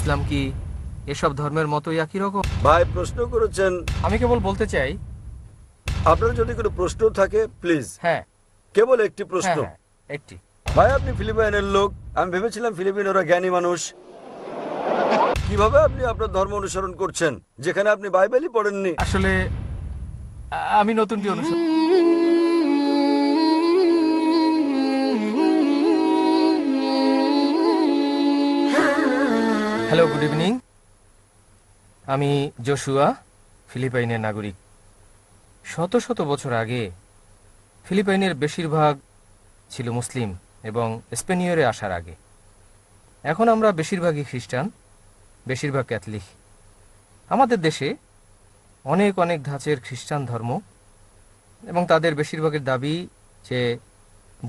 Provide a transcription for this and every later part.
ইসলাম কি এসব ধর্মের মতোই একই রকম? ভাই প্রশ্ন করেছেন, আমি কেবল বলতে চাই। আপনার যদি কোনো প্রশ্ন থাকে প্লিজ। হ্যাঁ কেবল একটি প্রশ্ন। হ্যাঁ হ্যাঁ, একটি। ভাই আপনি ফিলিপাইনের লোক, আমি ভেবেছিলাম ফিলিপিনোরা জ্ঞানী মানুষ। কিভাবে আপনি আপনার ধর্ম অনুসরণ করছেন যেখানে আপনি বাইবেলই পড়েননি? আসলে আমি নতুনটি অনুসরণ। Hello, good evening. আমি জোশুয়া, ফিলিপাইনের নাগরিক। শত শত বছর আগে ফিলিপাইনের বেশিরভাগ ছিল মুসলিম এবং স্পেনীয়রে আসার আগে। এখন আমরা বেশিরভাগই খ্রিস্টান, বেশিরভাগ ক্যাথলিক। আমাদের দেশে অনেক অনেক ধাঁচের খ্রিস্টান ধর্ম এবং তাদের বেশিরভাগের দাবি যে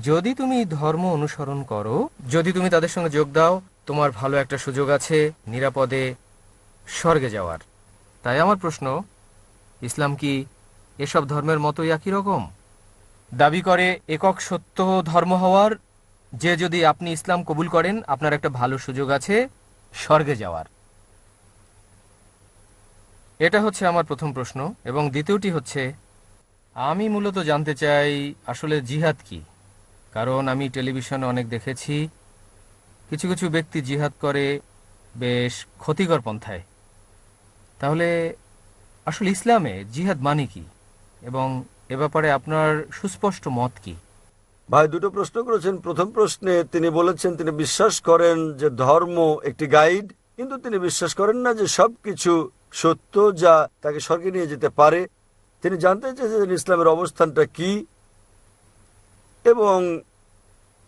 যদি তুমি ধর্ম অনুসরণ করো, যদি তুমি তাদের সঙ্গে যোগ দাও, তোমার ভালো একটা সুযোগ আছে নিরাপদে স্বর্গে যাওয়ার। তাই আমার প্রশ্ন, ইসলাম কি এসব ধর্মের মতোই একই রকম? দাবি করে একক সত্য ধর্ম হওয়ার, যে যদি আপনি ইসলাম কবুল করেন আপনার একটা ভালো সুযোগ আছে স্বর্গে যাওয়ার। এটা হচ্ছে আমার প্রথম প্রশ্ন। এবং দ্বিতীয়টি হচ্ছে, আমি মূলত জানতে চাই আসলে জিহাদ কি। কারণ আমি টেলিভিশনে অনেক দেখেছি কিছু কিছু ব্যক্তি জিহাদ করে বেশ ক্ষতিকর পন্থায়। তাহলে আসলে ইসলামে জিহাদ মানে কি এবং এ ব্যাপারে আপনার সুস্পষ্ট মত কি? ভাই দুটো প্রশ্ন করেছেন। প্রথম প্রশ্নে তিনি বলেছেন তিনি বিশ্বাস করেন যে ধর্ম একটি গাইড, কিন্তু তিনি বিশ্বাস করেন না যে সবকিছু সত্য যা তাকে স্বর্গে নিয়ে যেতে পারে। তিনি জানতে চেয়েছেন ইসলামের অবস্থানটা কি এবং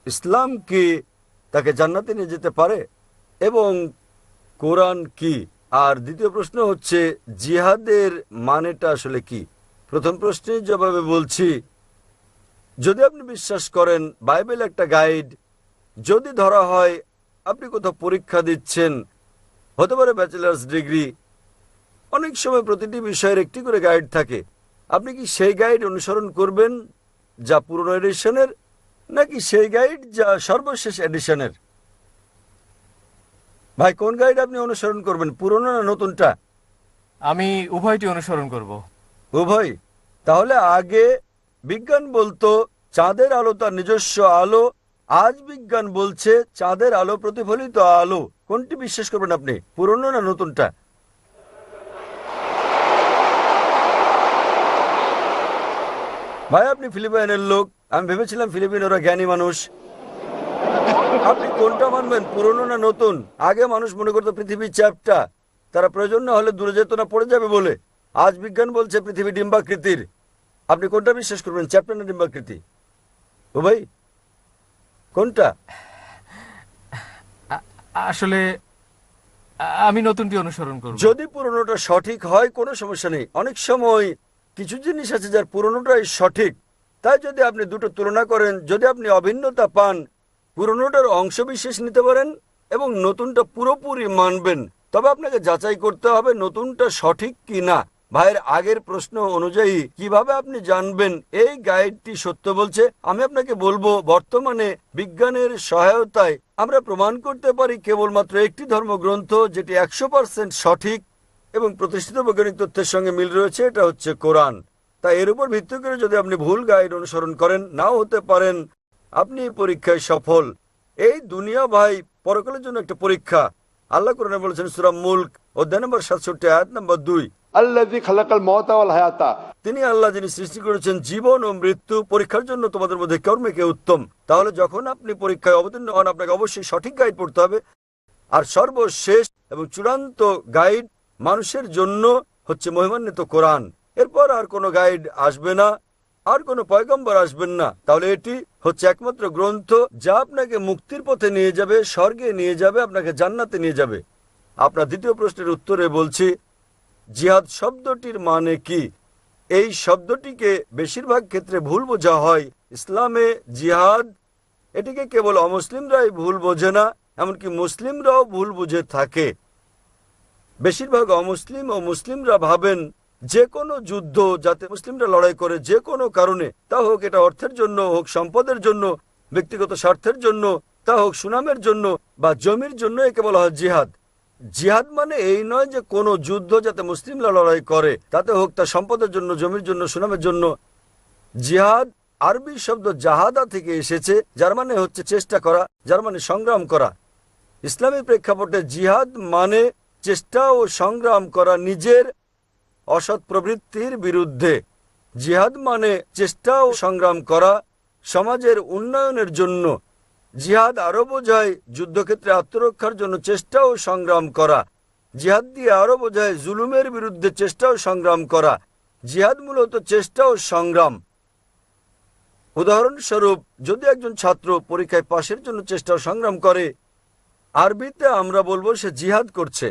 ইসলাম কি তাকে জান্নাতে নিয়ে যেতে পারে এবং কোরআন কি। আর দ্বিতীয় প্রশ্ন হচ্ছে জিহাদের মানেটা আসলে কি। প্রথম প্রশ্নের জবাবে বলছি, যদি আপনি বিশ্বাস করেন বাইবেল একটা গাইড, যদি ধরা হয় আপনি কোথাও পরীক্ষা দিচ্ছেন, হতে পারে ব্যাচেলার্স ডিগ্রি, অনেক সময় প্রতিটি বিষয়ের একটি করে গাইড থাকে, আপনি কি সেই গাইড অনুসরণ করবেন যা পুরনো এডিশনের, নাকি সেই গাইড যা সর্বশেষ এডিশনের? ভাই কোন গাইড আপনি অনুসরণ করবেন, পুরনো না নতুনটা? আমি উভয়টি অনুসরণ করব। উভয়? তাহলে আগে বিজ্ঞান বলতো চাঁদের আলো তার নিজস্ব আলো, আজ বিজ্ঞান বলছে চাঁদের আলো প্রতিফলিত আলো। কোনটি বিশ্বাস করবেন আপনি, পুরনো না নতুনটা? ভাই আপনি ফিলিপাইনের লোক, আমি ভেবেছিলাম ফিলিপিনোরা জ্ঞানী মানুষ। আপনি কোনটা মানবেন, পুরনো না নতুন? আগে মানুষ মনে করতো পৃথিবী চ্যাপ্টা, তারা প্রয়োজন না হলে দূরে যেত না, পড়ে যাবে বলে। আজ বিজ্ঞান বলছে পৃথিবী ডিম্বাকৃতির। আপনি কোনটা বিশ্বাস করবেন, চ্যাপ্টা না ডিম্বাকৃতি? ও ভাই কোনটা? আসলে আমি নতুনটি অনুসরণ করব। যদি পুরনোটা সঠিক হয় কোনো সমস্যা নেই। অনেক সময় কিছু জিনিস আছে যার পুরনোটাই সঠিক। তাই যদি আপনি দুটো তুলনা করেন, যদি আপনি অভিন্নতা পান, পুরনোটার অংশ বিশেষ নিতে পারেন এবং নতুনটা পুরোপুরি মানবেন। তবে আপনাকে যাচাই করতে হবে নতুনটা সঠিক কি না। ভাইয়ের আগের প্রশ্ন অনুযায়ী কিভাবে আপনি জানবেন এই গাইডটি সত্য বলছে? আমি আপনাকে বলবো, বর্তমানে বিজ্ঞানের সহায়তায় আমরা প্রমাণ করতে পারি কেবলমাত্র একটি ধর্মগ্রন্থ যেটি 100% সঠিক এবং প্রতিষ্ঠিত বৈজ্ঞানিক তথ্যের সঙ্গে মিল রয়েছে, এটা হচ্ছে কোরআন। তাই এর উপর ভিত্তি করে যদি আপনি ভুল গাইড অনুসরণ করেন, নাও হতে পারেন আপনি পরীক্ষায় সফল। এই দুনিয়া ভাই পরকালের জন্য একটা পরীক্ষা। আল্লাহ কোরআনে বলেছেন সূরা মুলক অধ্যায় নম্বর 67 আয়াত নম্বর 2, আল্লাযী খালাকাল মাউতা ওয়াল হায়াতা, তিনি আল্লাহ যিনি সৃষ্টি করেছেন জীবন ও মৃত্যু পরীক্ষার জন্য তোমাদের মধ্যে কে উত্তম। তাহলে যখন আপনি পরীক্ষায় অবতীর্ণ হন আপনাকে অবশ্যই সঠিক গাইড পড়তে হবে। আর সর্বশেষ এবং চূড়ান্ত গাইড মানুষের জন্য হচ্ছে মহিমান্বিত কোরআন। এরপর আর কোনো গাইড আসবে না, আর কোনো পয়গম্বর আসবেন না। তাহলে এটি হচ্ছে একমাত্র গ্রন্থ যা আপনাকে মুক্তির পথে নিয়ে যাবে, স্বর্গে নিয়ে যাবে, আপনাকে জান্নাতে নিয়ে যাবে। আপনার দ্বিতীয় প্রশ্নের উত্তরে বলছি, জিহাদ শব্দটির মানে কি। এই শব্দটিকে বেশিরভাগ ক্ষেত্রে ভুল বোঝা হয়। ইসলামে জিহাদ এটিকে কেবল অমুসলিমরাই ভুল বোঝে না, এমনকি মুসলিমরাও ভুল বুঝে থাকে। বেশিরভাগ অমুসলিম ও মুসলিমরা ভাবেন যে কোনো যুদ্ধ যাতে মুসলিমরা লড়াই করে যে কোনো কারণে, তা হোক এটা অর্থের জন্য, হোক সম্পদের জন্য, ব্যক্তিগত স্বার্থের জন্য, তা হোক সুনামের জন্য বা জমির জন্য, একে বলা হয় জিহাদ। জিহাদ মানে এই নয় যে কোনো যুদ্ধ যাতে মুসলিমরা লড়াই করে, তাতে হোক তার সম্পদের জন্য, জমির জন্য, সুনামের জন্য। জিহাদ আরবি শব্দ জাহাদা থেকে এসেছে, যার মানে হচ্ছে চেষ্টা করা, যার মানে সংগ্রাম করা। ইসলামী প্রেক্ষাপটে জিহাদ মানে চেষ্টা ও সংগ্রাম করা নিজের অসৎ প্রবৃত্তির বিরুদ্ধে। জিহাদ মানে চেষ্টা ও সংগ্রাম করা সমাজের উন্নয়নের জন্য। জিহাদ আরও বোঝায় যুদ্ধক্ষেত্রে আত্মরক্ষার জন্য চেষ্টা ও সংগ্রাম করা। জিহাদ দিয়ে আরও বোঝায় জুলুমের বিরুদ্ধে চেষ্টা ও সংগ্রাম করা। জিহাদ মূলত চেষ্টা ও সংগ্রাম। উদাহরণস্বরূপ, যদি একজন ছাত্র পরীক্ষায় পাশের জন্য চেষ্টা ও সংগ্রাম করে, আরবিতে আমরা বলবো সে জিহাদ করছে।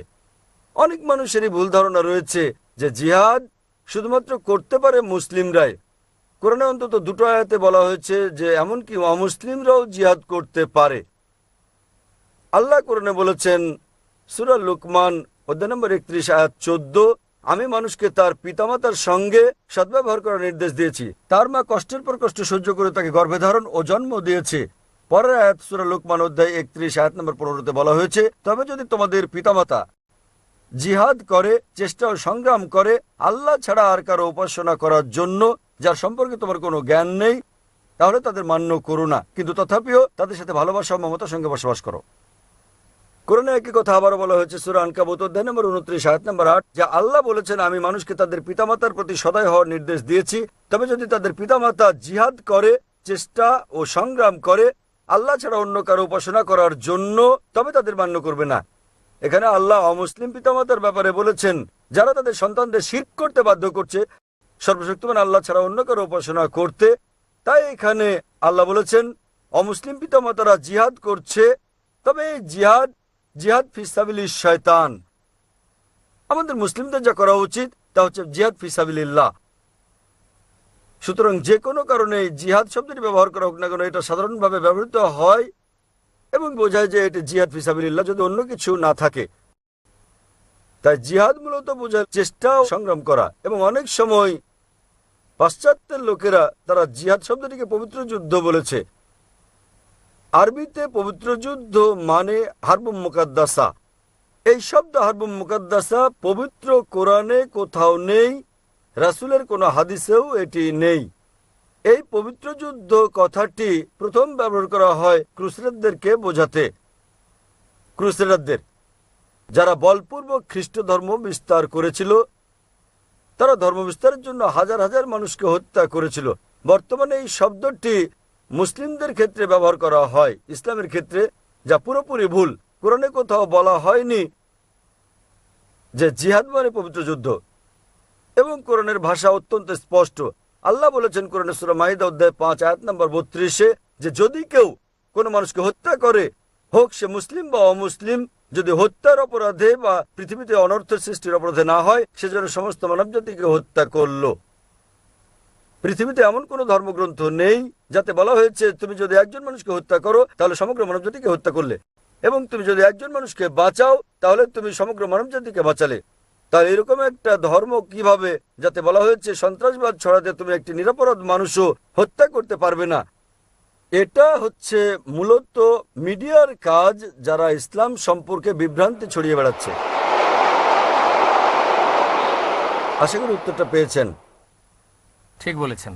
অনেক মানুষেরই ভুল ধারণা রয়েছে যে জিহাদ শুধুমাত্র করতে পারে মুসলিমরাই। কোরআনে অন্তত দুটো আয়াতে বলা হয়েছে যে এমনকি অমুসলিমরাও জিহাদ করতে পারে। আল্লাহ কোরআনে বলেছেন, সূরা লুকমান অধ্যায় নম্বর 31 আয়াত 14, আমি মানুষকে তার পিতামাতার সঙ্গে সদ্ব্যবহার করার নির্দেশ দিয়েছি। তার মা কষ্টের পর কষ্ট সহ্য করে তাকে গর্ভে ধারণ ও জন্ম দিয়েছে। পরের আয়াত সূরা লুকমান অধ্যায় 31 আয়াত নম্বর 15-তে বলা হয়েছে, তবে যদি তোমাদের পিতামাতা জিহাদ করে, চেষ্টা ও সংগ্রাম করে আল্লাহ ছাড়া আর কারো উপাসনা করার জন্য যার সম্পর্কে তোমার কোনো জ্ঞান নেই, তাহলে তাদের মান্য করো না, কিন্তু তথাপিও তাদের সাথে ভালোবাসা ও মমতার সঙ্গে বসবাস করো। কোরআনে একই কথা আবারও বলা হয়েছে সূরা আনকাবুত অধ্যায় নম্বর 29 আয়াত নম্বর 8, যা আল্লাহ বলেছেন, আমি মানুষকে তাদের পিতামাতার প্রতি সদয় হওয়ার নির্দেশ দিয়েছি, তবে যদি তাদের পিতামাতা জিহাদ করে, চেষ্টা ও সংগ্রাম করে আল্লাহ ছাড়া অন্য কারো উপাসনা করার জন্য, তবে তাদের মান্য করবে না। এখানে আল্লাহ অমুসলিম পিতামাতার ব্যাপারে বলেছেন, যারা তাদের সন্তানদের শিরক করতে বাধ্য করছে সর্বশক্তিমান আল্লাহ ছাড়া অন্য কারো উপাসনা করতে। তাই এখানে আল্লাহ বলেছেন অমুসলিম পিতামাতারা জিহাদ করছে, তবে এই জিহাদ ফিসাবিলিস শয়তান। আমাদের মুসলিমদের যা করা উচিত তা হচ্ছে জিহাদ ফিসাবিলিল্লাহ। সুতরাং যে কোনো কারণে জিহাদ শব্দটি ব্যবহার করা হোক না কেন, এটা সাধারণভাবে ব্যবহৃত হয় এবং বোঝায় যে এটি জিহাদ ফিসাবিলিল্লাহ যদি অন্য কিছু না থাকে। তাই জিহাদ মূলত বোঝায় চেষ্টা ও সংগ্রাম করা। এবং অনেক সময় পাশ্চাত্যের লোকেরা তারা জিহাদ শব্দটিকে পবিত্র যুদ্ধ বলেছে। আরবিতে পবিত্র যুদ্ধ মানে হারবুম মুকাদ্দাসা। এই শব্দ হারবুম মুকাদ্দাসা পবিত্র কোরআনে কোথাও নেই, রাসূলের কোনো হাদিসেও এটি নেই। এই পবিত্র যুদ্ধ কথাটি প্রথম ব্যবহার করা হয় ক্রুসেডারদেরকে বোঝাতে। ক্রুসেডারদের, যারা বলপূর্বক খ্রিস্ট ধর্ম বিস্তার করেছিল, তারা ধর্ম বিস্তারের জন্য হাজার হাজার মানুষকে হত্যা করেছিল। বর্তমানে এই শব্দটি মুসলিমদের ক্ষেত্রে ব্যবহার করা হয় ইসলামের ক্ষেত্রে, যা পুরোপুরি ভুল। কোরআনে কোথাও বলা হয়নি যে জিহাদ মানে পবিত্র যুদ্ধ, এবং কোরআনের ভাষা অত্যন্ত স্পষ্ট। আল্লাহ বলেছেন কোরআনে সূরা মাইদা অধ্যায় 5 আয়াত নম্বর 32 যে যদি কেউ কোনো মানুষকে হত্যা করে, হোক সে মুসলিম বা অমুসলিম, যদি হত্যার অপরাধে বা পৃথিবীতে অনর্থের সৃষ্টির অপরাধে না হয়, সে যেন সমস্ত মানবজাতিকে হত্যা করল। পৃথিবীতে এমন কোনো ধর্মগ্রন্থ নেই যাতে বলা হয়েছে তুমি যদি একজন মানুষকে হত্যা করো তাহলে সমগ্র মানবজাতিকে হত্যা করলে, এবং তুমি যদি একজন মানুষকে বাঁচাও তাহলে তুমি সমগ্র মানবজাতিকে বাঁচালে। তাহলে এরকম একটা ধর্ম কিভাবে যাতে বলা হয়েছে সন্ত্রাসবাদ ছড়াতে তুমি একটি নিরপরাধ মানুষও হত্যা করতে পারবে না? এটা হচ্ছে মূলত মিডিয়ার কাজ, যারা ইসলাম সম্পর্কে বিভ্রান্তি ছড়িয়ে বেড়াচ্ছে। আশা করি উত্তরটা পেয়েছেন। ঠিক বলেছেন।